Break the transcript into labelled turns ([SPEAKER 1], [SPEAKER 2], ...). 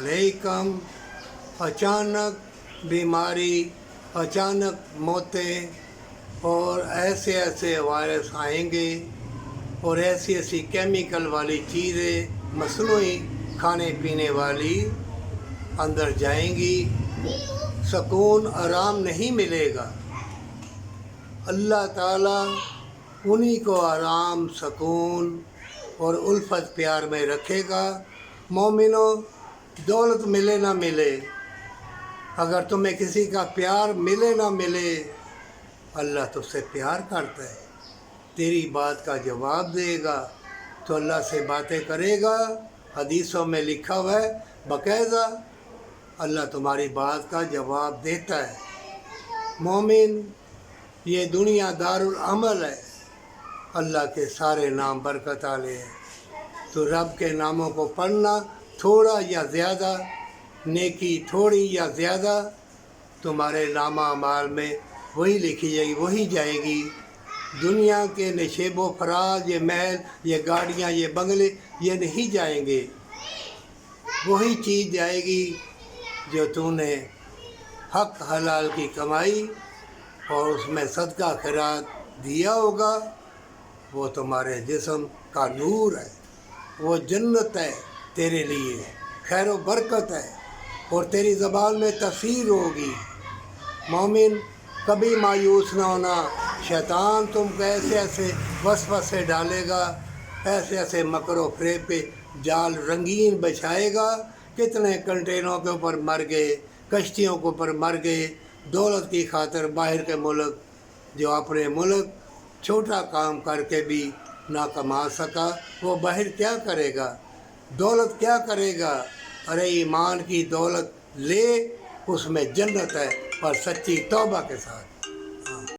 [SPEAKER 1] अलैकुम। अचानक बीमारी, अचानक मौतें और ऐसे ऐसे वायरस आएंगे और ऐसी ऐसी केमिकल वाली चीज़ें मसनूई खाने पीने वाली अंदर जाएंगी, सुकून आराम नहीं मिलेगा। अल्लाह ताला उन्हीं को आराम, सुकून और उल्फत प्यार में रखेगा। मोमिनो, दौलत मिले ना मिले, अगर तुम्हें किसी का प्यार मिले ना मिले, अल्लाह तुझसे प्यार करता है, तेरी बात का जवाब देगा तो अल्लाह से बातें करेगा। हदीसों में लिखा हुआ है बाकायदा अल्लाह तुम्हारी बात का जवाब देता है। मोमिन, ये दुनिया दारुल अमल है, अल्लाह के सारे नाम बरकत वाले हैं। तो रब के नामों को पढ़ना, थोड़ा या ज़्यादा नेकी, थोड़ी या ज़्यादा, तुम्हारे नामा अमाल में वही लिखी जाएगी, वही जाएगी। दुनिया के नशेब व फराज, ये महल, ये गाड़ियाँ, ये बंगले, ये नहीं जाएंगे। वही चीज़ जाएगी जो तूने हक हलाल की कमाई और उसमें सदका खैरात दिया होगा। वो तुम्हारे जिस्म का नूर है, वो जन्नत है तेरे लिए, खैर व बरकत है और तेरी ज़बान में तफ़सीर होगी। मोमिन, कभी मायूस ना होना। शैतान तुमको ऐसे ऐसे वसवसे डालेगा, ऐसे ऐसे मकरो फ़रेब पे जाल रंगीन बिछाएगा। कितने कंटेनरों के ऊपर मर गए, कश्तियों के ऊपर मर गए, दौलत की खातिर बाहर के मुल्क, जो अपने मुल्क छोटा काम करके भी ना कमा सका, वो बाहर क्या करेगा, दौलत क्या करेगा। अरे ईमान की दौलत ले, उसमें जन्नत है, पर सच्ची तौबा के साथ।